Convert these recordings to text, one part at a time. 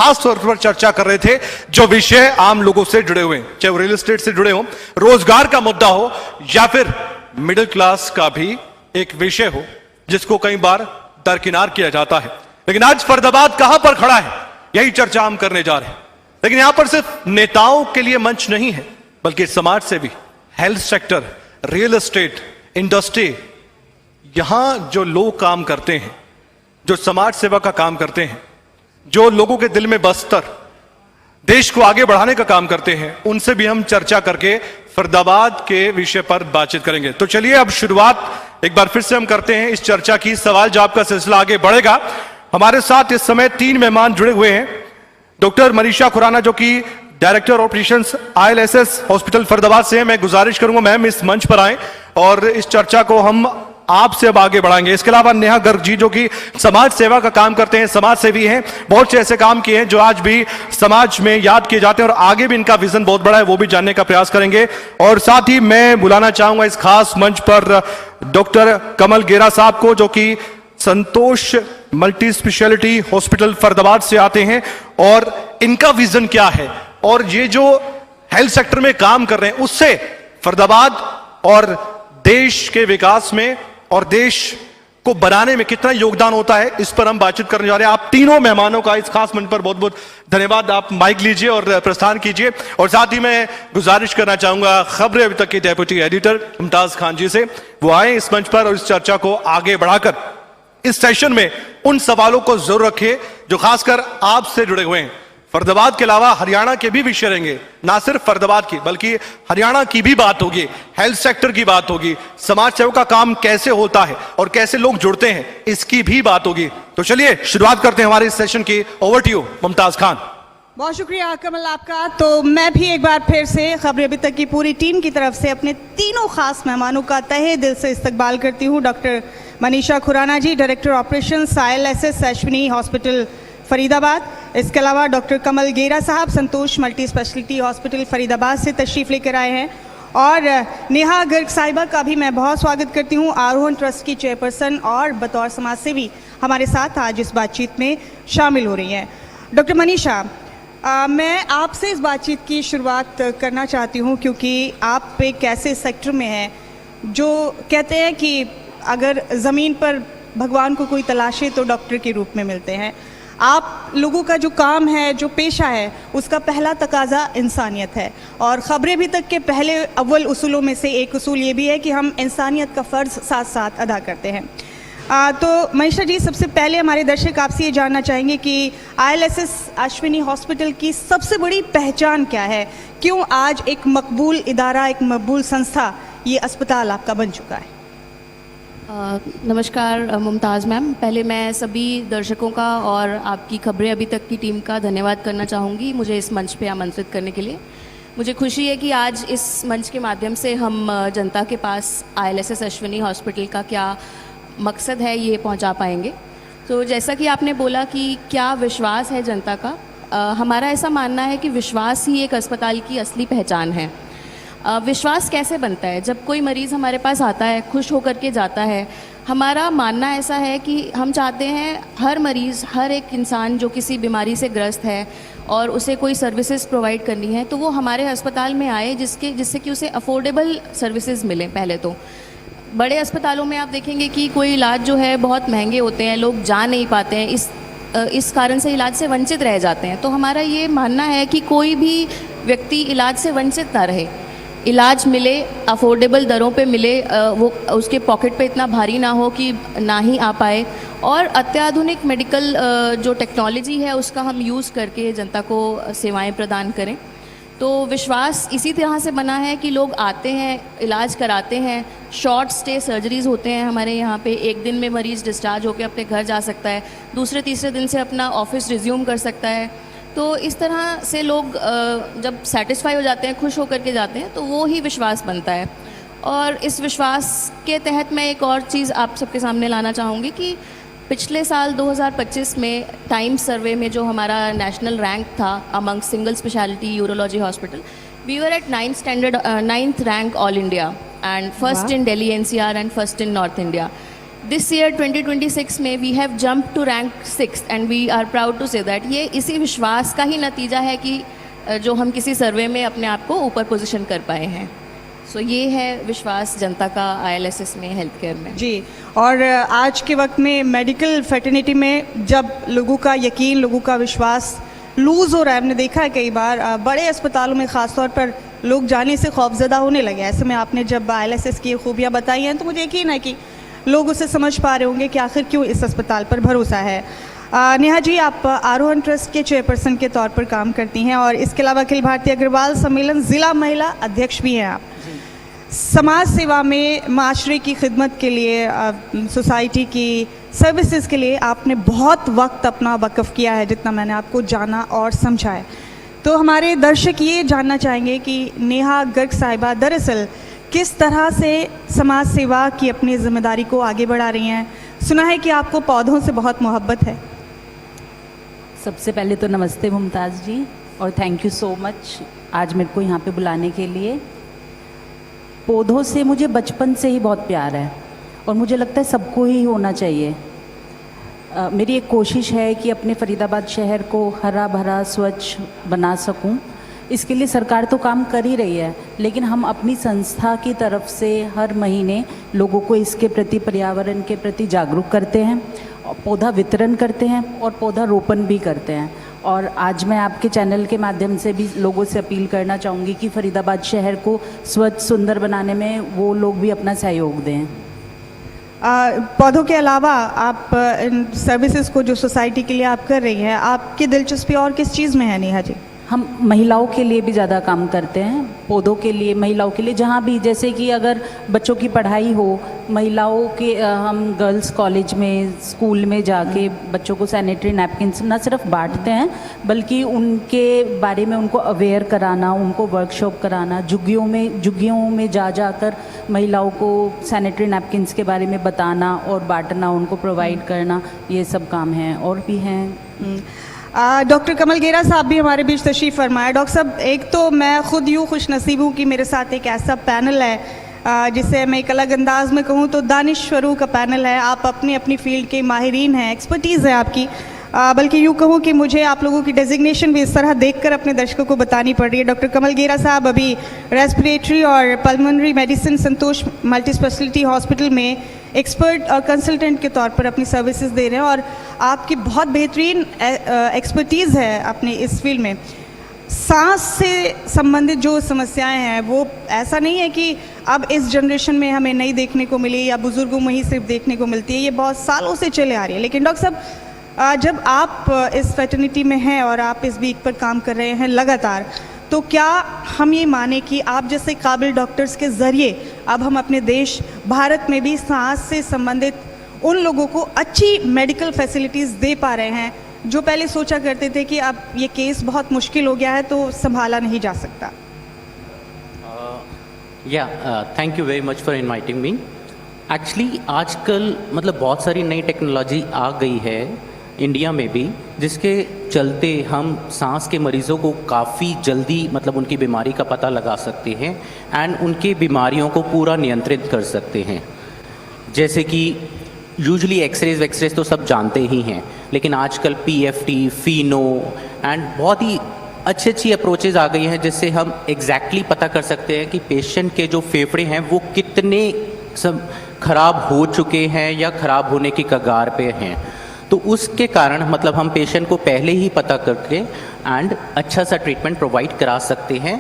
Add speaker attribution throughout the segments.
Speaker 1: खास तौर पर चर्चा कर रहे थे जो विषय आम लोगों से जुड़े हुए हैं, चाहे वो रियल एस्टेट से जुड़े हो, रोजगार का मुद्दा हो या फिर मिडिल क्लास का भी एक विषय हो जिसको कई बार दरकिनार किया जाता है। लेकिन आज फरीदाबाद कहां पर खड़ा है, यही चर्चा हम करने जा रहे हैं। लेकिन यहां पर सिर्फ नेताओं के लिए मंच नहीं है, बल्कि समाज से भी, health sector, real estate, industry, यहां जो लोग काम करते हैं, जो समाज सेवा का काम करते हैं, जो लोगों के दिल में बसकर देश को आगे बढ़ाने का काम करते हैं, उनसे भी हम चर्चा करके फरीदाबाद के विषय पर बातचीत करेंगे। तो चलिए अब शुरुआत एक बार फिर से हम करते हैं इस चर्चा की। सवाल जवाब का सिलसिला आगे बढ़ेगा। हमारे साथ इस समय 3 मेहमान जुड़े हुए हैं। डॉक्टर मनीषा खुराना जो कि director operations ILSS hospital Faridabad से है। मैं गुजारिश करूंगा मैम इस मंच पर आए और इस चर्चा को हम आपसे अब आगे बढ़ाएंगे। इसके अलावा नेहा गर्ग जी जो कि समाज सेवा का काम करते हैं, समाज सेवी हैं, बहुत से ऐसे काम किए हैं जो आज भी समाज में याद किए जाते हैं और आगे भी इनका विजन बहुत बड़ा है, वो भी जानने का प्रयास करेंगे। और साथ ही मैं बुलाना चाहूंगा इस खास मंच पर डॉक्टर कमल गेरा साहब को जो कि संतोष मल्टी स्पेशलिटी हॉस्पिटल फरीदाबाद से आते हैं और इनका विजन क्या है और ये जो हेल्थ सेक्टर में काम कर रहे हैं उससे फरीदाबाद और देश के विकास में और देश को बनाने में कितना योगदान होता है, इस पर हम बातचीत करने जा रहे हैं। आप तीनों मेहमानों का इस खास मंच पर बहुत बहुत धन्यवाद। आप माइक लीजिए और प्रस्थान कीजिए। और साथ ही मैं गुजारिश करना चाहूंगा खबरें अभी तक के डेप्यूटी एडिटर मुमताज खान जी से, वो आए इस मंच पर और इस चर्चा को आगे बढ़ाकर इस सेशन में उन सवालों को जरूर रखिए जो खासकर आपसे जुड़े हुए हैं। फरीदाबाद के अलावा हरियाणा के भी विषय रहेंगे, ना सिर्फ फरीदाबाद की बल्कि हरियाणा की भी बात होगी, हेल्थ सेक्टर की बात होगी, समाज सेवा का काम कैसे होता है और कैसे लोग जुड़ते हैं इसकी भी बात होगी। तो चलिए शुरुआत करते हैं हमारे इस सेशन की। Over to you Mumtaz Khan.
Speaker 2: बहुत शुक्रिया कमल आपका। तो मैं भी एक बार फिर से खबरें अभी तक की पूरी टीम की तरफ से अपने तीनों खास मेहमानों का तहे दिल से इस्तकबाल करती हूँ। Doctor Manisha Khurana ji, director operations ILSS Ashwini hospital Faridabad. इसके अलावा डॉक्टर कमल गेरा साहब Santosh multi speciality hospital Faridabad से तशरीफ़ लेकर आए हैं। और नेहा गर्ग साहिबा का भी मैं बहुत स्वागत करती हूँ, आरोहण ट्रस्ट की चेयरपर्सन और बतौर समाज सेवी हमारे साथ आज इस बातचीत में शामिल हो रही हैं। डॉक्टर मनीषा, मैं आपसे इस बातचीत की शुरुआत करना चाहती हूँ क्योंकि आप एक ऐसे सेक्टर में हैं जो कहते हैं कि अगर ज़मीन पर भगवान को कोई तलाशे तो डॉक्टर के रूप में मिलते हैं। आप लोगों का जो काम है, जो पेशा है, उसका पहला तकाजा इंसानियत है और ख़बरें भी तक के पहले अव्वल उसूलों में से एक उसूल ये भी है कि हम इंसानियत का फ़र्ज़ साथ साथ अदा करते हैं। तो मनीषा जी, सबसे पहले हमारे दर्शक आपसे ये जानना चाहेंगे कि ILSS अश्विनी हॉस्पिटल की सबसे बड़ी पहचान क्या है? क्यों आज एक मकबूल इदारा, एक मकबूल संस्था ये अस्पताल आपका बन चुका है?
Speaker 3: नमस्कार मुमताज़ मैम, पहले मैं सभी दर्शकों का और आपकी खबरें अभी तक की टीम का धन्यवाद करना चाहूँगी मुझे इस मंच पे आमंत्रित करने के लिए। मुझे खुशी है कि आज इस मंच के माध्यम से हम जनता के पास ILSS अश्विनी हॉस्पिटल का क्या मकसद है ये पहुंचा पाएंगे। तो जैसा कि आपने बोला कि क्या विश्वास है जनता का, हमारा ऐसा मानना है कि विश्वास ही एक अस्पताल की असली पहचान है। विश्वास कैसे बनता है? जब कोई मरीज़ हमारे पास आता है, खुश होकर के जाता है, हमारा मानना ऐसा है कि हम चाहते हैं हर मरीज़, हर एक इंसान जो किसी बीमारी से ग्रस्त है और उसे कोई सर्विसेज प्रोवाइड करनी है तो वो हमारे अस्पताल में आए जिससे कि उसे अफोर्डेबल सर्विसेज मिलें। पहले तो बड़े अस्पतालों में आप देखेंगे कि कोई इलाज जो है बहुत महंगे होते हैं, लोग जा नहीं पाते हैं, इस कारण से इलाज से वंचित रह जाते हैं। तो हमारा ये मानना है कि कोई भी व्यक्ति इलाज से वंचित ना रहे, इलाज मिले, अफोर्डेबल दरों पे मिले, वो उसके पॉकेट पे इतना भारी ना हो कि ना ही आ पाए, और अत्याधुनिक मेडिकल जो टेक्नोलॉजी है उसका हम यूज़ करके जनता को सेवाएं प्रदान करें। तो विश्वास इसी तरह से बना है कि लोग आते हैं, इलाज कराते हैं, शॉर्ट स्टे सर्जरीज़ होते हैं हमारे यहाँ पे। एक दिन में मरीज़ डिस्चार्ज होकर अपने घर जा सकता है, दूसरे तीसरे दिन से अपना ऑफिस रिज्यूम कर सकता है। तो इस तरह से लोग जब सेटिस्फाई हो जाते हैं, खुश होकर के जाते हैं, तो वो ही विश्वास बनता है। और इस विश्वास के तहत मैं एक और चीज़ आप सबके सामने लाना चाहूँगी कि पिछले साल 2025 में टाइम्स सर्वे में जो हमारा नेशनल रैंक था among single speciality urology hospital, we were at 9th rank all India and first in Delhi NCR and first in north India. This year 2026 में we have jump to rank 6 and we are proud to say that ये इसी विश्वास का ही नतीजा है कि जो हम किसी सर्वे में अपने आप को ऊपर पोजीशन कर पाए हैं। सो ये है विश्वास जनता का ILSS में, हेल्थ केयर में।
Speaker 2: जी, और आज के वक्त में मेडिकल फैटर्निटी में जब लोगों का यकीन, लोगों का विश्वास लूज़ हो रहा है, हमने देखा है कई बार बड़े अस्पतालों में ख़ास तौर पर लोग जाने से खौफजदा होने लगे। ऐसे में आपने जब ILSS की खूबियाँ बताई हैं तो मुझे यकीन है कि लोग उसे समझ पा रहे होंगे कि आखिर क्यों इस अस्पताल पर भरोसा है। नेहा जी, आप आरोहण ट्रस्ट के चेयरपर्सन के तौर पर काम करती हैं और इसके अलावा अखिल भारतीय अग्रवाल सम्मेलन ज़िला महिला अध्यक्ष भी हैं आप। समाज सेवा में माशरे की खिदमत के लिए, सोसाइटी की सर्विसेज के लिए आपने बहुत वक्त अपना वक्फ किया है, जितना मैंने आपको जाना और समझा है। तो हमारे दर्शक ये जानना चाहेंगे कि नेहा गर्ग साहिबा दरअसल किस तरह से समाज सेवा की अपनी जिम्मेदारी को आगे बढ़ा रही हैं। सुना है कि आपको पौधों से बहुत मोहब्बत है।
Speaker 4: सबसे पहले तो नमस्ते मुमताज़ जी, और थैंक यू सो मच आज मेरे को यहाँ पे बुलाने के लिए। पौधों से मुझे बचपन से ही बहुत प्यार है और मुझे लगता है सबको ही होना चाहिए। मेरी एक कोशिश है कि अपने फरीदाबाद शहर को हरा भरा स्वच्छ बना सकूं। इसके लिए सरकार तो काम कर ही रही है, लेकिन हम अपनी संस्था की तरफ से हर महीने लोगों को इसके प्रति, पर्यावरण के प्रति जागरूक करते हैं, पौधा वितरण करते हैं और पौधा रोपण भी करते हैं। और आज मैं आपके चैनल के माध्यम से भी लोगों से अपील करना चाहूँगी कि फरीदाबाद शहर को स्वच्छ सुंदर बनाने में वो लोग भी अपना सहयोग दें।
Speaker 2: पौधों के अलावा आप इन सर्विसेज को जो सोसाइटी के लिए आप कर रही हैं, आपकी दिलचस्पी और किस चीज़ में है नेहा जी?
Speaker 4: हम महिलाओं के लिए भी ज़्यादा काम करते हैं, पौधों के लिए, महिलाओं के लिए, जहाँ भी, जैसे कि अगर बच्चों की पढ़ाई हो, महिलाओं के हम गर्ल्स कॉलेज में, स्कूल में जाके बच्चों को सैनिटरी नैपकिन्स न सिर्फ बांटते हैं बल्कि उनके बारे में उनको अवेयर कराना, उनको वर्कशॉप कराना, झुग्गियों में जा कर महिलाओं को सैनिटरी नैपकिन्स के बारे में बताना और बांटना, उनको प्रोवाइड करना, ये सब काम हैं और भी हैं।
Speaker 2: डॉक्टर कमल गेरा साहब भी हमारे बीच तशरीफ़ फरमाए। डॉक्टर साहब, एक तो मैं ख़ुद यूँ खुशनसीब हूँ कि मेरे साथ एक ऐसा पैनल है जिसे मैं एक अलग अंदाज में कहूँ तो दानिश्वरों का पैनल है। आप अपनी फ़ील्ड के माहिरीन हैं, एक्सपर्टीज़ है आपकी, बल्कि यूँ कहूँ कि मुझे आप लोगों की डेजिग्नेशन भी इस तरह देखकर अपने दर्शकों को बतानी पड़ रही है। डॉक्टर कमल गेरा साहब अभी रेस्पिरेटरी और पल्मोनरी मेडिसिन संतोष मल्टी स्पेशलिटी हॉस्पिटल में एक्सपर्ट और कंसल्टेंट के तौर पर अपनी सर्विसेज दे रहे हैं और आपकी बहुत बेहतरीन एक्सपर्टीज़ है अपनी इस फील्ड में। सांस से संबंधित जो समस्याएं हैं वो ऐसा नहीं है कि अब इस जनरेशन में हमें नहीं देखने को मिली या बुज़ुर्गों में ही सिर्फ देखने को मिलती है, ये बहुत सालों से चले आ रही है। लेकिन डॉक्टर साहब, जब आप इस फैटर्निटी में हैं और आप इस वीक पर काम कर रहे हैं लगातार, तो क्या हम ये माने कि आप जैसे काबिल डॉक्टर्स के ज़रिए अब हम अपने देश भारत में भी सांस से संबंधित उन लोगों को अच्छी मेडिकल फैसिलिटीज़ दे पा रहे हैं जो पहले सोचा करते थे कि अब ये केस बहुत मुश्किल हो गया है तो संभाला नहीं जा सकता?
Speaker 5: Thank you very much for inviting me. Actually आजकल मतलब बहुत सारी नई टेक्नोलॉजी आ गई है इंडिया में भी, जिसके चलते हम सांस के मरीज़ों को काफ़ी जल्दी मतलब उनकी बीमारी का पता लगा सकते हैं एंड उनकी बीमारियों को पूरा नियंत्रित कर सकते हैं। जैसे कि यूजुअली एक्सरेज तो सब जानते ही हैं, लेकिन आजकल PFT, फीनो एंड बहुत ही अच्छी अप्रोचेज़ आ गई हैं जिससे हम एग्जैक्टली पता कर सकते हैं कि पेशेंट के जो फेफड़े हैं वो कितने सब खराब हो चुके हैं या खराब होने की कगार पे हैं। तो उसके कारण मतलब हम पेशेंट को पहले ही पता करके एंड अच्छा सा ट्रीटमेंट प्रोवाइड करा सकते हैं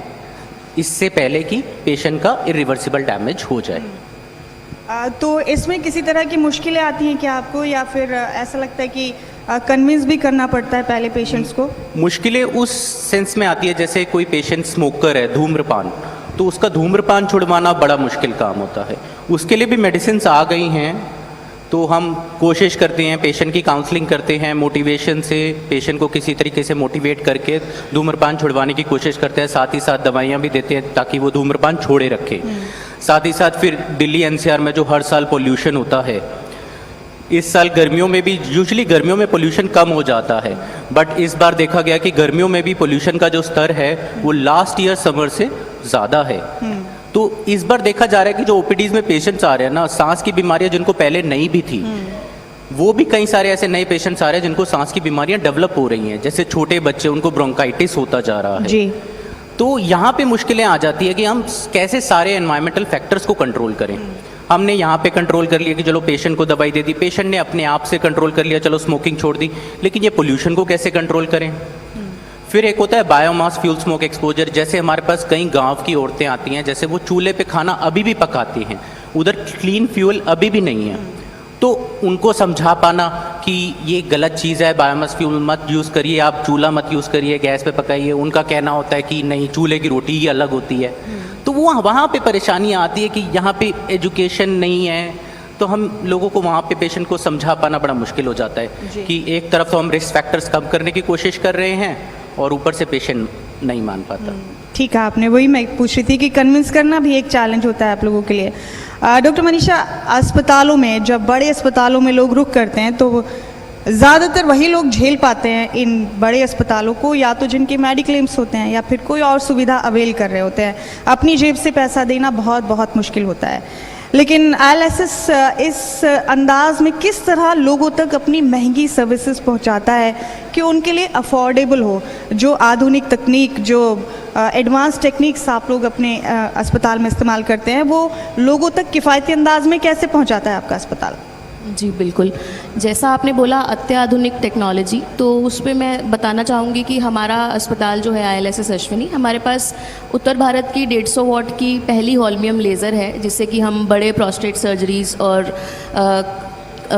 Speaker 5: इससे पहले कि पेशेंट का इरिवर्सिबल डैमेज हो जाए।
Speaker 2: तो इसमें किसी तरह की मुश्किलें आती हैं क्या आपको, या फिर ऐसा लगता है कि कन्विंस भी करना पड़ता है पहले पेशेंट्स को?
Speaker 5: मुश्किलें उस सेंस में आती है जैसे कोई पेशेंट स्मोकर है, धूम्रपान, तो उसका धूम्रपान छुड़वाना बड़ा मुश्किल काम होता है। उसके लिए भी मेडिसिन आ गई हैं, तो हम कोशिश करते हैं, पेशेंट की काउंसलिंग करते हैं, मोटिवेशन से पेशेंट को किसी तरीके से मोटिवेट करके धूम्रपान छुड़वाने की कोशिश करते हैं। साथ ही साथ दवाइयाँ भी देते हैं ताकि वो धूम्रपान छोड़े रखे। साथ ही साथ फिर दिल्ली NCR में जो हर साल पोल्यूशन होता है, इस साल गर्मियों में भी यूजुअली गर्मियों में पोल्यूशन कम हो जाता है, बट इस बार देखा गया कि गर्मियों में भी पोल्यूशन का जो स्तर है वो लास्ट ईयर समर से ज़्यादा है। तो इस बार देखा जा रहा है कि जो ओपीडीज में पेशेंट्स आ रहे हैं ना, सांस की बीमारियां जिनको पहले नहीं भी थी, वो भी कई सारे ऐसे नए पेशेंट्स आ रहे हैं जिनको सांस की बीमारियां डेवलप हो रही हैं। जैसे छोटे बच्चे, उनको ब्रोंकाइटिस होता जा रहा है।
Speaker 2: जी।
Speaker 5: तो यहाँ पे मुश्किलें आ जाती है कि हम कैसे सारे एनवायरमेंटल फैक्टर्स को कंट्रोल करें। हमने यहाँ पे कंट्रोल कर लिया कि चलो पेशेंट को दवाई दे दी, पेशेंट ने अपने आप से कंट्रोल कर लिया, चलो स्मोकिंग छोड़ दी, लेकिन ये पोल्यूशन को कैसे कंट्रोल करें। फिर एक होता है बायोमास फ्यूल स्मोक एक्सपोजर। जैसे हमारे पास कई गांव की औरतें आती हैं, जैसे वो चूल्हे पे खाना अभी भी पकाती हैं, उधर क्लीन फ्यूल अभी भी नहीं है, तो उनको समझा पाना कि ये गलत चीज़ है, बायोमास फ्यूल मत यूज़ करिए, आप चूल्हा मत यूज़ करिए, गैस पे पकाइए। उनका कहना होता है कि नहीं, चूल्हे की रोटी ही अलग होती है। तो वो वहाँ पे परेशानियाँ आती है कि यहाँ पे एजुकेशन नहीं है, तो हम लोगों को वहाँ पे पेशेंट को समझा पाना बड़ा मुश्किल हो जाता है कि एक तरफ तो हम रिस्क फैक्टर्स कम करने की कोशिश कर रहे हैं और ऊपर से पेशेंट नहीं मान पाता। ठीक है,
Speaker 2: आपने वही मैं पूछ रही थी कि कन्विंस करना भी एक चैलेंज होता है आप लोगों के लिए। डॉक्टर मनीषा, अस्पतालों में जब बड़े अस्पतालों में लोग रुक करते हैं तो ज़्यादातर वही लोग झेल पाते हैं इन बड़े अस्पतालों को, या तो जिनके मेडिक्लेम्स होते हैं या फिर कोई और सुविधा अवेल कर रहे होते हैं। अपनी जेब से पैसा देना बहुत बहुत मुश्किल होता है। लेकिन ILSS इस अंदाज में किस तरह लोगों तक अपनी महंगी सर्विसेज पहुंचाता है कि उनके लिए अफोर्डेबल हो। जो आधुनिक तकनीक, जो एडवांस टेक्निक्स आप लोग अपने अस्पताल में इस्तेमाल करते हैं, वो लोगों तक किफ़ायती अंदाज में कैसे पहुंचाता है आपका अस्पताल?
Speaker 3: जी बिल्कुल, जैसा आपने बोला अत्याधुनिक टेक्नोलॉजी, तो उस पर मैं बताना चाहूँगी कि हमारा अस्पताल जो है ILSS अश्विनी, हमारे पास उत्तर भारत की 150 वॉट की पहली हॉल्मियम लेज़र है, जिससे कि हम बड़े प्रोस्टेट सर्जरीज़ और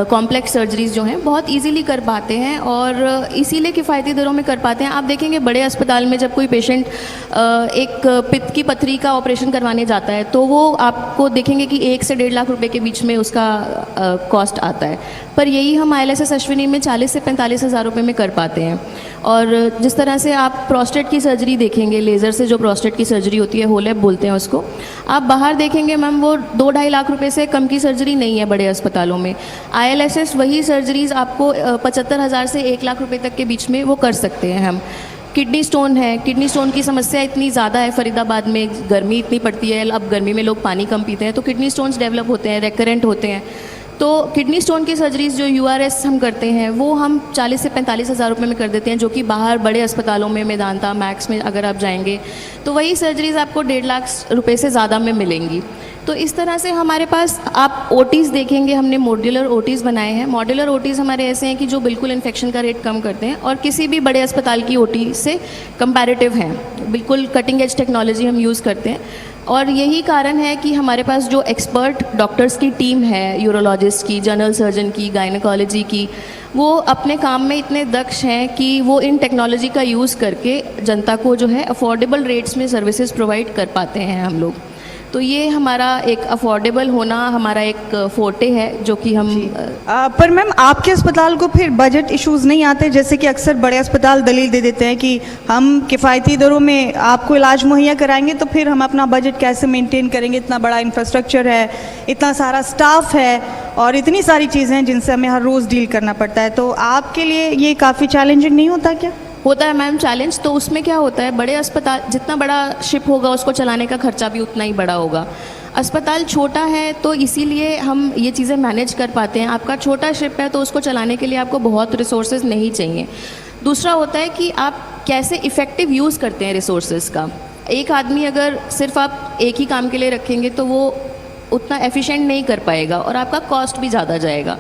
Speaker 3: कॉम्प्लेक्स सर्जरीज़ जो हैं बहुत इजीली कर पाते हैं और इसीलिए किफ़ायती दरों में कर पाते हैं। आप देखेंगे बड़े अस्पताल में जब कोई पेशेंट एक पित्त की पथरी का ऑपरेशन करवाने जाता है, तो वो आपको देखेंगे कि 1 से 1.5 लाख रुपए के बीच में उसका कॉस्ट आता है, पर यही हम ILSS अश्विनी में 40 से 45 हज़ार रुपये में कर पाते हैं। और जिस तरह से आप प्रोस्टेट की सर्जरी देखेंगे, लेज़र से जो प्रोस्टेट की सर्जरी होती है, होलैप बोलते हैं उसको, आप बाहर देखेंगे मैम वो 2-2.5 लाख रुपए से कम की सर्जरी नहीं है बड़े अस्पतालों में। ILSS वही सर्जरीज़ आपको 75,000 से 1 लाख रुपए तक के बीच में वो कर सकते हैं हम। किडनी स्टोन है, किडनी स्टोन की समस्या इतनी ज़्यादा है फरीदाबाद में, गर्मी इतनी पड़ती है, अब गर्मी में लोग पानी कम पीते हैं, तो किडनी स्टोन्स डेवलप होते हैं, रेकरेंट होते हैं। तो किडनी स्टोन की सर्जरीज़ जो URS हम करते हैं, वो हम 40 से 45 हज़ार रुपये में कर देते हैं, जो कि बाहर बड़े अस्पतालों में, मेदांता, मैक्स में अगर आप जाएंगे तो वही सर्जरीज़ आपको 1.5 लाख रुपए से ज़्यादा में मिलेंगी। तो इस तरह से हमारे पास आप OTs देखेंगे, हमने मॉड्यूलर OTs बनाए हैं। मॉड्यूलर OTs हमारे ऐसे हैं कि जो बिल्कुल इन्फेक्शन का रेट कम करते हैं और किसी भी बड़े अस्पताल की OT से कंपैरेटिव हैं, बिल्कुल कटिंग एज टेक्नोलॉजी हम यूज़ करते हैं। और यही कारण है कि हमारे पास जो एक्सपर्ट डॉक्टर्स की टीम है, यूरोलॉजिस्ट की, जनरल सर्जन की, गायनेकोलॉजी की, वो अपने काम में इतने दक्ष हैं कि वो इन टेक्नोलॉजी का यूज़ करके जनता को जो है अफोर्डेबल रेट्स में सर्विसेज प्रोवाइड कर पाते हैं हम लोग। तो ये हमारा एक अफोर्डेबल होना हमारा एक फोर्टे है जो कि हम
Speaker 2: पर मैम आपके अस्पताल को फिर बजट इश्यूज़ नहीं आते? जैसे कि अक्सर बड़े अस्पताल दलील दे देते हैं कि हम किफ़ायती दरों में आपको इलाज मुहैया कराएंगे, तो फिर हम अपना बजट कैसे मेंटेन करेंगे? इतना बड़ा इंफ्रास्ट्रक्चर है, इतना सारा स्टाफ है और इतनी सारी चीज़ें हैं जिनसे हमें हर रोज़ डील करना पड़ता है। तो आपके लिए ये काफ़ी चैलेंजिंग नहीं होता क्या?
Speaker 3: होता है मैम चैलेंज। तो उसमें क्या होता है, बड़े अस्पताल जितना बड़ा शिप होगा उसको चलाने का खर्चा भी उतना ही बड़ा होगा। अस्पताल छोटा है तो इसीलिए हम ये चीज़ें मैनेज कर पाते हैं। आपका छोटा शिप है तो उसको चलाने के लिए आपको बहुत रिसोर्सेज नहीं चाहिए। दूसरा होता है कि आप कैसे इफ़ेक्टिव यूज़ करते हैं रिसोर्सेज का। एक आदमी अगर सिर्फ आप एक ही काम के लिए रखेंगे तो वो उतना एफिशिएंट नहीं कर पाएगा और आपका कॉस्ट भी ज़्यादा जाएगा।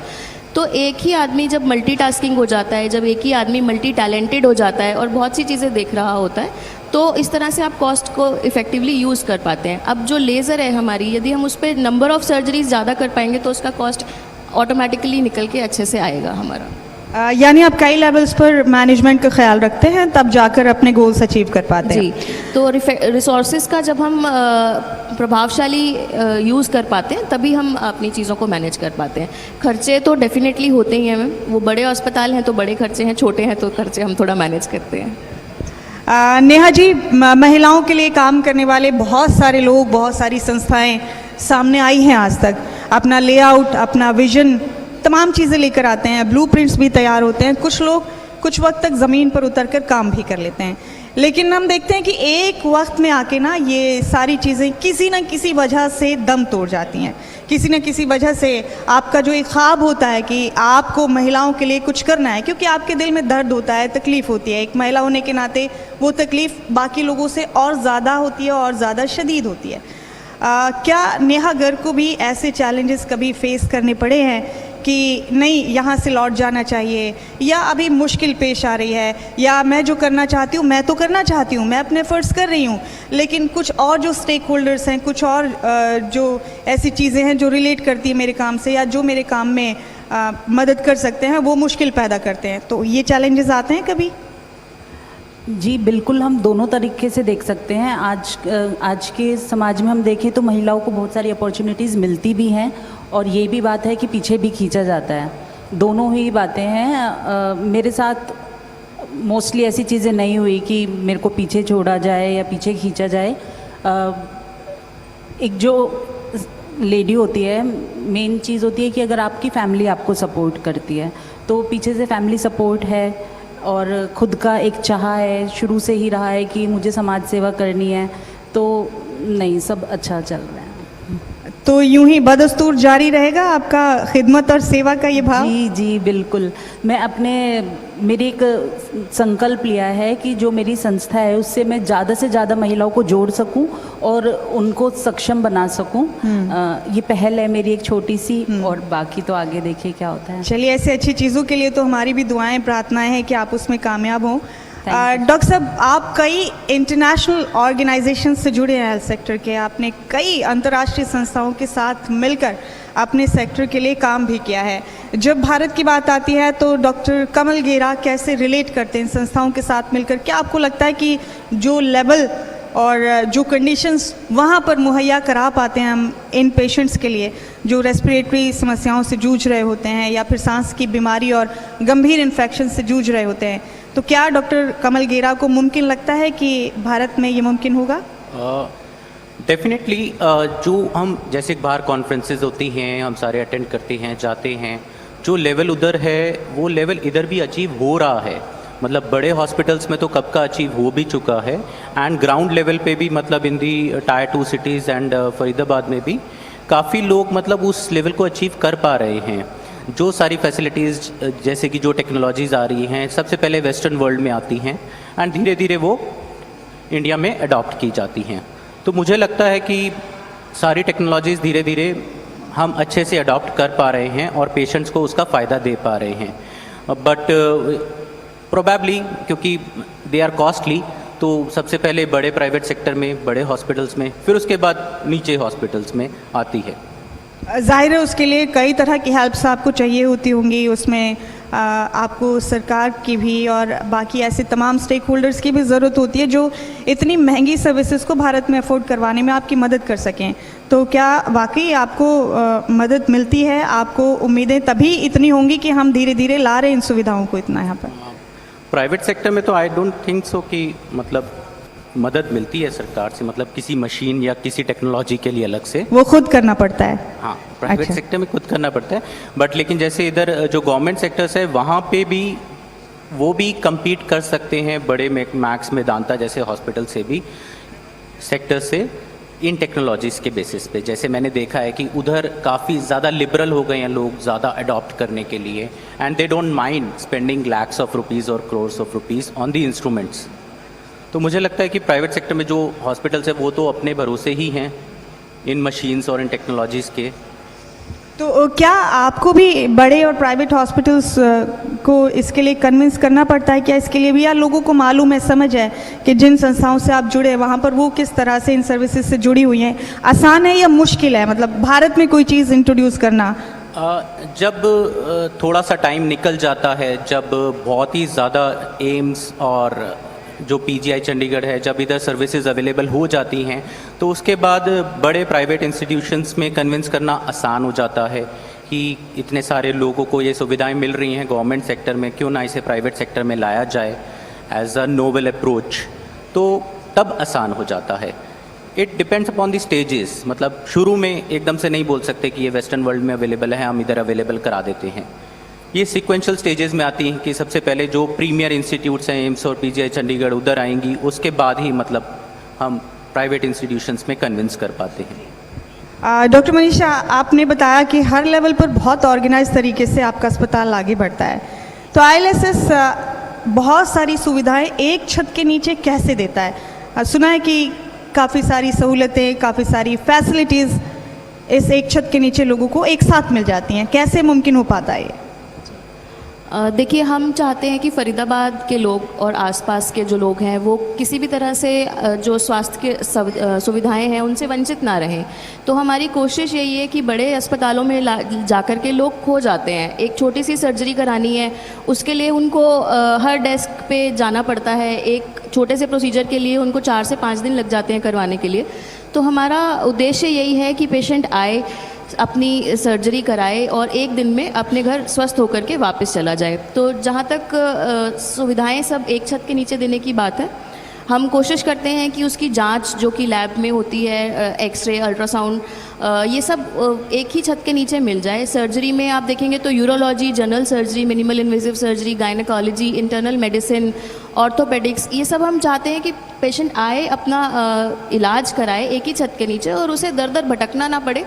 Speaker 3: तो एक ही आदमी जब मल्टीटास्किंग हो जाता है, जब एक ही आदमी मल्टी टैलेंटेड हो जाता है और बहुत सी चीज़ें देख रहा होता है, तो इस तरह से आप कॉस्ट को इफ़ेक्टिवली यूज़ कर पाते हैं। अब जो लेज़र है हमारी, यदि हम उस पर नंबर ऑफ़ सर्जरीज ज़्यादा कर पाएंगे तो उसका कॉस्ट ऑटोमेटिकली निकल के अच्छे से आएगा हमारा।
Speaker 2: यानी आप कई लेवल्स पर मैनेजमेंट का ख्याल रखते हैं, तब जाकर अपने गोल्स अचीव कर पाते हैं।
Speaker 3: जी, तो रिसोर्सेज का जब हम प्रभावशाली यूज़ कर पाते हैं तभी हम अपनी चीज़ों को मैनेज कर पाते हैं। खर्चे तो डेफिनेटली होते ही हैं मैम, वो बड़े अस्पताल हैं तो बड़े खर्चे हैं, छोटे हैं तो खर्चे हम थोड़ा मैनेज करते हैं।
Speaker 2: नेहा जी, महिलाओं के लिए काम करने वाले बहुत सारे लोग, बहुत सारी संस्थाएं सामने आई हैं आज तक, अपना लेआउट, अपना विजन, तमाम चीज़ें लेकर आते हैं, ब्लूप्रिंट्स भी तैयार होते हैं। कुछ लोग कुछ वक्त तक ज़मीन पर उतरकर काम भी कर लेते हैं, लेकिन हम देखते हैं कि एक वक्त में आके ना ये सारी चीज़ें किसी न किसी वजह से दम तोड़ जाती हैं। किसी न किसी वजह से आपका जो एक ख्वाब होता है कि आपको महिलाओं के लिए कुछ करना है, क्योंकि आपके दिल में दर्द होता है, तकलीफ़ होती है, एक महिला होने के नाते वो तकलीफ़ बाकी लोगों से और ज़्यादा होती है और ज़्यादा शदीद होती है। क्या नेहा गर्ग को भी ऐसे चैलेंजेस कभी फेस करने पड़े हैं कि नहीं यहाँ से लौट जाना चाहिए, या अभी मुश्किल पेश आ रही है, या मैं जो करना चाहती हूँ मैं तो करना चाहती हूँ, मैं अपने फ़र्ज़ कर रही हूँ, लेकिन कुछ और जो स्टेक होल्डर्स हैं, कुछ और जो ऐसी चीज़ें हैं जो रिलेट करती है मेरे काम से या जो मेरे काम में मदद कर सकते हैं, वो मुश्किल पैदा करते हैं, तो ये चैलेंजेस आते हैं कभी?
Speaker 4: जी बिल्कुल, हम दोनों तरीके से देख सकते हैं। आज के समाज में हम देखें तो महिलाओं को बहुत सारी अपॉर्चुनिटीज़ मिलती भी हैं और ये भी बात है कि पीछे भी खींचा जाता है। दोनों ही बातें हैं। मेरे साथ मोस्टली ऐसी चीज़ें नहीं हुई कि मेरे को पीछे छोड़ा जाए या पीछे खींचा जाए। एक जो लेडी होती है, मेन चीज़ होती है कि अगर आपकी फैमिली आपको सपोर्ट करती है तो पीछे से फैमिली सपोर्ट है और ख़ुद का एक चाह है, शुरू से ही रहा है कि मुझे समाज सेवा करनी है, तो नहीं, सब अच्छा चल रहा है।
Speaker 2: तो यूं ही बदस्तूर जारी रहेगा आपका खिदमत और सेवा का ये भाव?
Speaker 4: जी जी बिल्कुल। मेरी एक संकल्प लिया है कि जो मेरी संस्था है उससे मैं ज़्यादा से ज़्यादा महिलाओं को जोड़ सकूं और उनको सक्षम बना सकूं। ये पहल है मेरी एक छोटी सी, और बाकी तो आगे देखिए क्या होता है।
Speaker 2: चलिए, ऐसे अच्छी चीज़ों के लिए तो हमारी भी दुआएं प्रार्थनाएं हैं कि आप उसमें कामयाब हों। डॉक्टर साहब, आप कई इंटरनेशनल ऑर्गेनाइजेशन से जुड़े हैं हेल्थ सेक्टर के, आपने कई अंतर्राष्ट्रीय संस्थाओं के साथ मिलकर अपने सेक्टर के लिए काम भी किया है। जब भारत की बात आती है तो डॉक्टर कमल गेरा कैसे रिलेट करते हैं इन संस्थाओं के साथ मिलकर? क्या आपको लगता है कि जो लेवल और जो कंडीशंस वहाँ पर मुहैया करा पाते हैं हम इन पेशेंट्स के लिए जो रेस्पिरेटरी समस्याओं से जूझ रहे होते हैं या फिर सांस की बीमारी और गंभीर इन्फेक्शन से जूझ रहे होते हैं, तो क्या डॉक्टर कमल गेरा को मुमकिन लगता है कि भारत में ये मुमकिन होगा?
Speaker 5: डेफिनेटली। जो हम जैसे बाहर कॉन्फ्रेंसेज होती हैं, हम सारे अटेंड करते हैं, जाते हैं, जो लेवल उधर है वो लेवल इधर भी अचीव हो रहा है। मतलब बड़े हॉस्पिटल्स में तो कब का अचीव हो भी चुका है, एंड ग्राउंड लेवल पे भी, मतलब इन दी टायर 2 सिटीज़ एंड फरीदाबाद में भी काफ़ी लोग मतलब उस लेवल को अचीव कर पा रहे हैं। जो सारी फैसिलिटीज़ जैसे कि जो टेक्नोलॉजीज़ आ रही हैं, सबसे पहले वेस्टर्न वर्ल्ड में आती हैं एंड धीरे धीरे वो इंडिया में अडॉप्ट की जाती हैं। तो मुझे लगता है कि सारी टेक्नोलॉजीज़ धीरे धीरे हम अच्छे से अडॉप्ट कर पा रहे हैं और पेशेंट्स को उसका फ़ायदा दे पा रहे हैं। बट प्रोबेबली क्योंकि दे आर कॉस्टली, तो सबसे पहले बड़े प्राइवेट सेक्टर में, बड़े हॉस्पिटल्स में, फिर उसके बाद नीचे हॉस्पिटल्स में आती है।
Speaker 2: जाहिर है उसके लिए कई तरह की हेल्प्स आपको चाहिए होती होंगी, उसमें आपको सरकार की भी और बाकी ऐसे तमाम स्टेक होल्डर्स की भी ज़रूरत होती है जो इतनी महंगी सर्विसेज को भारत में अफोर्ड करवाने में आपकी मदद कर सकें। तो क्या वाकई आपको मदद मिलती है? आपको उम्मीदें तभी इतनी होंगी कि हम धीरे धीरे ला रहे हैं इन सुविधाओं को इतना यहाँ पर?
Speaker 5: प्राइवेट सेक्टर में तो आई डोंट थिंक सो कि मतलब मदद मिलती है सरकार से, मतलब किसी मशीन या किसी टेक्नोलॉजी के लिए अलग से
Speaker 2: वो खुद करना पड़ता है।
Speaker 5: हाँ, प्राइवेट
Speaker 2: अच्छा।
Speaker 5: सेक्टर में खुद करना पड़ता है। बट लेकिन जैसे इधर जो गवर्नमेंट सेक्टर्स है वहाँ पे भी वो भी compete कर सकते हैं बड़े मैक्स मेदांता जैसे हॉस्पिटल से भी, सेक्टर से, इन टेक्नोलॉजीज़ के बेसिस पे। जैसे मैंने देखा है कि उधर काफ़ी ज़्यादा लिबरल हो गए हैं लोग ज़्यादा अडॉप्ट करने के लिए, and they don't mind spending lakhs of rupees और crores of rupees on the instruments. तो मुझे लगता है कि प्राइवेट सेक्टर में जो हॉस्पिटल्स है वो तो अपने भरोसे ही हैं इन मशीन्स और इन टेक्नोलॉजीज़ के।
Speaker 2: तो क्या आपको भी बड़े और प्राइवेट हॉस्पिटल्स को इसके लिए कन्विंस करना पड़ता है क्या इसके लिए भी, या लोगों को मालूम है, समझ है कि जिन संस्थाओं से आप जुड़े हैं वहाँ पर वो किस तरह से इन सर्विसेज से जुड़ी हुई हैं? आसान है या मुश्किल है, मतलब भारत में कोई चीज़ इंट्रोड्यूस करना?
Speaker 5: जब थोड़ा सा टाइम निकल जाता है, जब बहुत ही ज़्यादा एम्स और जो पीजीआई चंडीगढ़ है, जब इधर सर्विसेज अवेलेबल हो जाती हैं, तो उसके बाद बड़े प्राइवेट इंस्टीट्यूशंस में कन्विंस करना आसान हो जाता है कि इतने सारे लोगों को ये सुविधाएं मिल रही हैं गवर्नमेंट सेक्टर में, क्यों ना इसे प्राइवेट सेक्टर में लाया जाए एज अ नोवेल अप्रोच। तो तब आसान हो जाता है। It depends upon the stages, मतलब शुरू में एकदम से नहीं बोल सकते कि ये वेस्टर्न वर्ल्ड में अवेलेबल है, हम इधर अवेलेबल करा देते हैं। ये सिक्वेंशियल स्टेजेस में आती हैं कि सबसे पहले जो प्रीमियर इंस्टीट्यूट्स हैं एम्स और पीजीआई चंडीगढ़ उधर आएंगी, उसके बाद ही मतलब हम प्राइवेट इंस्टीट्यूशंस में कन्विंस कर पाते हैं।
Speaker 2: डॉक्टर मनीषा, आपने बताया कि हर लेवल पर बहुत ऑर्गेनाइज तरीके से आपका अस्पताल आगे बढ़ता है, तो ILSS बहुत सारी सुविधाएं एक छत के नीचे कैसे देता है? सुना है कि काफ़ी सारी सहूलतें, काफ़ी सारी फैसिलिटीज़ इस एक छत के नीचे लोगों को एक साथ मिल जाती हैं, कैसे मुमकिन हो पाता है ये?
Speaker 3: देखिए, हम चाहते हैं कि फरीदाबाद के लोग और आसपास के जो लोग हैं वो किसी भी तरह से जो स्वास्थ्य के सुविधाएं हैं उनसे वंचित ना रहें। तो हमारी कोशिश यही है कि बड़े अस्पतालों में जाकर के लोग खो जाते हैं। एक छोटी सी सर्जरी करानी है, उसके लिए उनको हर डेस्क पे जाना पड़ता है। एक छोटे से प्रोसीजर के लिए उनको 4 से 5 दिन लग जाते हैं करवाने के लिए। तो हमारा उद्देश्य यही है कि पेशेंट आए, अपनी सर्जरी कराए और एक दिन में अपने घर स्वस्थ होकर के वापस चला जाए। तो जहाँ तक सुविधाएं सब एक छत के नीचे देने की बात है, हम कोशिश करते हैं कि उसकी जांच जो कि लैब में होती है, एक्सरे, अल्ट्रासाउंड, ये सब एक ही छत के नीचे मिल जाए। सर्जरी में आप देखेंगे तो urology, general surgery, minimal invasive surgery, gynaecology, internal medicine, orthopaedics, ये सब हम चाहते हैं कि पेशेंट आए, अपना इलाज कराए एक ही छत के नीचे और उसे दर दर भटकना ना पड़े।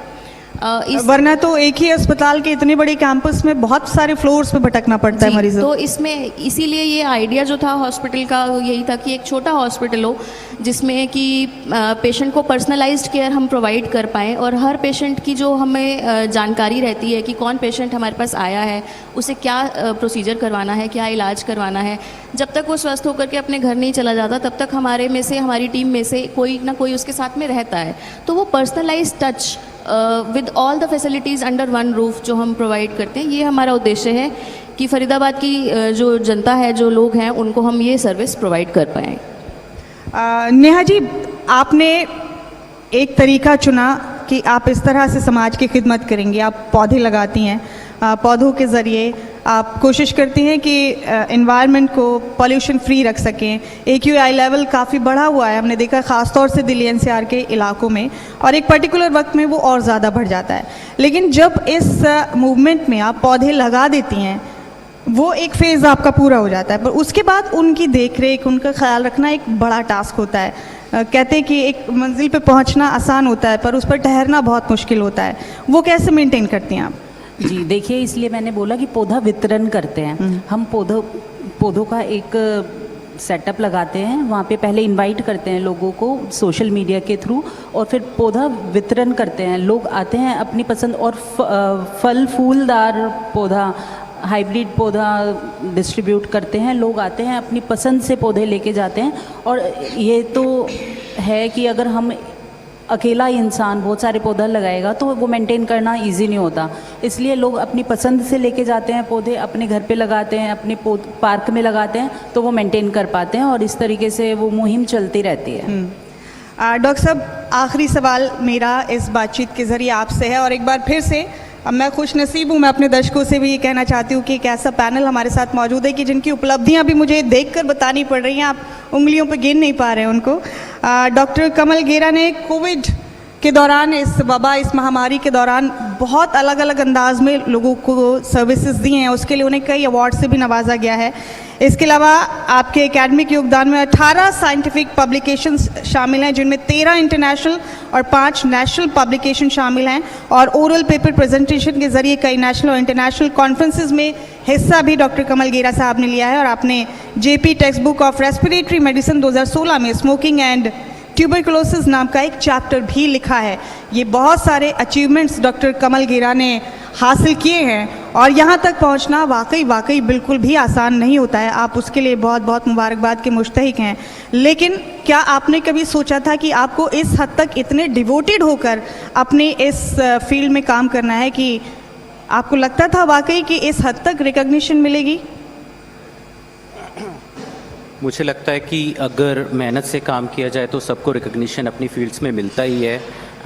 Speaker 2: वरना तो एक ही अस्पताल के इतने बड़े कैंपस में बहुत सारे फ्लोर्स पे भटकना पड़ता है मरीजों।
Speaker 3: तो इसमें इसीलिए ये आइडिया जो था हॉस्पिटल का यही था कि एक छोटा हॉस्पिटल हो जिसमें कि पेशेंट को पर्सनलाइज्ड केयर हम प्रोवाइड कर पाएँ और हर पेशेंट की जो हमें जानकारी रहती है कि कौन पेशेंट हमारे पास आया है, उसे क्या प्रोसीजर करवाना है, क्या इलाज करवाना है। जब तक वो स्वस्थ होकर के अपने घर नहीं चला जाता तब तक हमारे में से, हमारी टीम में से कोई ना कोई उसके साथ में रहता है। तो वो personalise touch with all the facilities under one roof जो हम प्रोवाइड करते हैं, ये हमारा उद्देश्य है कि फरीदाबाद की जो जनता है, जो लोग हैं, उनको हम ये सर्विस प्रोवाइड कर पाएँ।
Speaker 2: नेहा जी, आपने एक तरीका चुना कि आप इस तरह से समाज की खिदमत करेंगी। आप पौधे लगाती हैं, पौधों के ज़रिए आप कोशिश करती हैं कि एनवायरनमेंट को पॉल्यूशन फ्री रख सकें। AQI लेवल काफ़ी बढ़ा हुआ है, हमने देखा ख़ास तौर से दिल्ली NCR के इलाकों में, और एक पर्टिकुलर वक्त में वो और ज़्यादा बढ़ जाता है। लेकिन जब इस मूवमेंट में आप पौधे लगा देती हैं, वो एक फेज़ आपका पूरा हो जाता है, पर उसके बाद उनकी देख रेख, उनका ख्याल रखना एक बड़ा टास्क होता है। कहते हैं कि एक मंजिल पे पहुंचना आसान होता है पर उस पर ठहरना बहुत मुश्किल होता है। वो कैसे मेंटेन करती हैं आप?
Speaker 4: जी देखिए, इसलिए मैंने बोला कि पौधा वितरण करते हैं हम। पौधों का एक सेटअप लगाते हैं, वहाँ पे पहले इनवाइट करते हैं लोगों को सोशल मीडिया के थ्रू, और फिर पौधा वितरण करते हैं। लोग आते हैं अपनी पसंद, और फल फूलदार पौधा, हाइब्रिड पौधा डिस्ट्रीब्यूट करते हैं। लोग आते हैं अपनी पसंद से पौधे लेके जाते हैं। और ये तो है कि अगर हम अकेला इंसान बहुत सारे पौधा लगाएगा तो वो मेंटेन करना इजी नहीं होता, इसलिए लोग अपनी पसंद से लेके जाते हैं पौधे, अपने घर पे लगाते हैं, अपने पार्क में लगाते हैं, तो वो मेंटेन कर पाते हैं और इस तरीके से वो मुहिम चलती रहती है।
Speaker 2: डॉक्टर साहब, आखिरी सवाल मेरा इस बातचीत के ज़रिए आपसे है, और एक बार फिर से अब मैं खुश नसीब हूँ, मैं अपने दर्शकों से भी ये कहना चाहती हूँ कि एक ऐसा पैनल हमारे साथ मौजूद है कि जिनकी उपलब्धियाँ भी मुझे देखकर बतानी पड़ रही हैं, आप उंगलियों पे गिन नहीं पा रहे हैं उनको। डॉक्टर कमल गेरा ने कोविड के दौरान, इस वबा, इस महामारी के दौरान बहुत अलग अलग अंदाज में लोगों को सर्विसेज दी हैं, उसके लिए उन्हें कई अवार्ड से भी नवाजा गया है। इसके अलावा आपके एकेडमिक योगदान में 18 साइंटिफिक पब्लिकेशंस शामिल हैं, जिनमें 13 इंटरनेशनल और 5 नेशनल पब्लिकेशन शामिल हैं, और ओरल पेपर प्रेजेंटेशन के जरिए कई नेशनल और इंटरनेशनल कॉन्फ्रेंसेज में हिस्सा भी डॉक्टर कमल गेरा साहब ने लिया है। और आपने JP text book of respiratory medicine 2016 में स्मोकिंग एंड ट्यूबरकुलोसिस नाम का एक चैप्टर भी लिखा है। ये बहुत सारे अचीवमेंट्स डॉक्टर कमल गेरा ने हासिल किए हैं, और यहाँ तक पहुँचना वाकई बिल्कुल भी आसान नहीं होता है। आप उसके लिए बहुत बहुत मुबारकबाद के मुस्तहिक हैं। लेकिन क्या आपने कभी सोचा था कि आपको इस हद तक इतने डिवोटेड होकर अपने इस फील्ड में काम करना है, कि आपको लगता था वाकई कि इस हद तक रिकॉग्निशन मिलेगी?
Speaker 5: मुझे लगता है कि अगर मेहनत से काम किया जाए तो सबको रिकग्निशन अपनी फील्ड्स में मिलता ही है।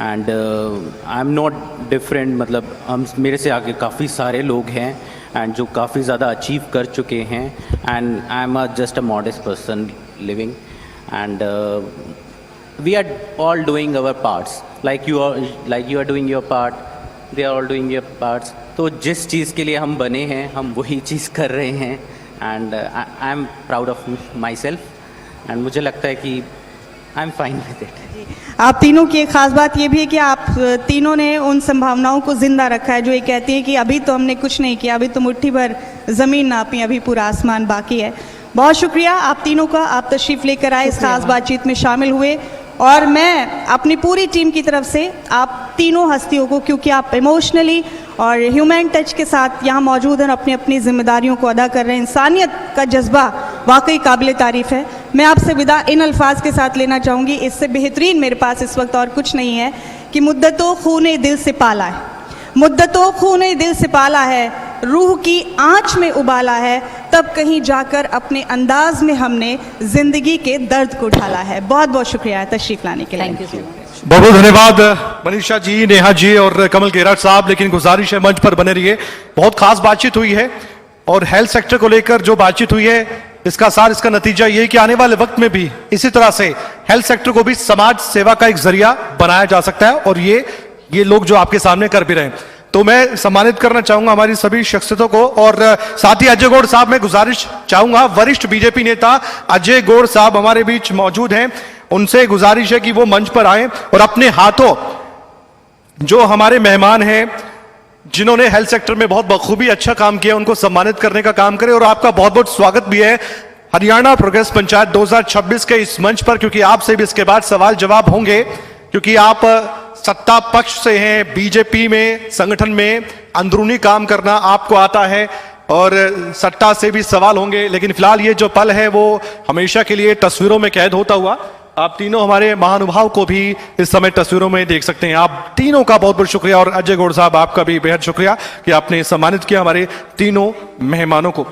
Speaker 5: And I am not different, मतलब हम, मेरे से आगे काफ़ी सारे लोग हैं एंड जो काफ़ी ज़्यादा अचीव कर चुके हैं, and I am just a modest person living, and we are all doing our parts, like you are doing your part, they are all doing your parts. तो जिस चीज़ के लिए हम बने हैं हम वही चीज़ कर रहे हैं and I am proud of my self and मुझे लगता है कि I am fine with it.
Speaker 2: आप तीनों की एक खास बात ये भी है कि आप तीनों ने उन संभावनाओं को जिंदा रखा है जो ये कहती है कि अभी तो हमने कुछ नहीं किया, अभी तो मुट्ठी भर ज़मीन नापी, अभी पूरा आसमान बाकी है। बहुत शुक्रिया आप तीनों का, आप तशरीफ़ लेकर आए, इस खास बातचीत में शामिल हुए। और मैं अपनी पूरी टीम की तरफ से आप तीनों हस्तियों को, क्योंकि आप इमोशनली और ह्यूमन टच के साथ यहाँ मौजूद हैं, अपनी अपनी जिम्मेदारियों को अदा कर रहे हैं, इंसानियत का जज्बा वाकई काबिल तारीफ़ है। मैं आपसे विदा इन अल्फाज के साथ लेना चाहूँगी, इससे बेहतरीन मेरे पास इस वक्त और कुछ नहीं है कि मुद्दतों खूने दिल से पाला है, मुद्दतों खूने दिल से पाला है, रूह की आँच में उबाला है, तब कहीं जाकर अपने अंदाज में हमने ज़िंदगी के दर्द को ढाला है। बहुत बहुत शुक्रिया तशरीफ़ लाने के लिए।
Speaker 4: Thank you so much.
Speaker 1: बहुत बहुत धन्यवाद मनीषा जी, नेहा जी और कमल गेहराट साहब। लेकिन गुजारिश है मंच पर बने रहिए, बहुत खास बातचीत हुई है और हेल्थ सेक्टर को लेकर जो बातचीत हुई है इसका सार, इसका नतीजा ये है कि आने वाले वक्त में भी इसी तरह से हेल्थ सेक्टर को भी समाज सेवा का एक जरिया बनाया जा सकता है और ये लोग जो आपके सामने कर भी रहे हैं। तो मैं सम्मानित करना चाहूंगा हमारी सभी शख्सियतों को और साथ ही अजय गौड़ साहब, मैं गुजारिश चाहूंगा, वरिष्ठ बीजेपी नेता अजय गौड़ साहब हमारे बीच मौजूद हैं, उनसे गुजारिश है कि वो मंच पर आए और अपने हाथों जो हमारे मेहमान हैं जिन्होंने हेल्थ सेक्टर में बहुत बखूबी अच्छा काम किया उनको सम्मानित करने का काम करें। और आपका बहुत बहुत स्वागत भी है हरियाणा प्रोग्रेस पंचायत 2026 के इस मंच पर, क्योंकि आपसे भी इसके बाद सवाल जवाब होंगे, क्योंकि आप सत्ता पक्ष से हैं, बीजेपी में संगठन में अंदरूनी काम करना आपको आता है और सत्ता से भी सवाल होंगे। लेकिन फिलहाल ये जो पल है वो हमेशा के लिए तस्वीरों में कैद होता हुआ आप तीनों हमारे महानुभाव को भी इस समय तस्वीरों में देख सकते हैं। आप तीनों का बहुत बहुत शुक्रिया और अजय गौड़ साहब आपका भी बेहद शुक्रिया कि आपने सम्मानित किया हमारे तीनों मेहमानों को।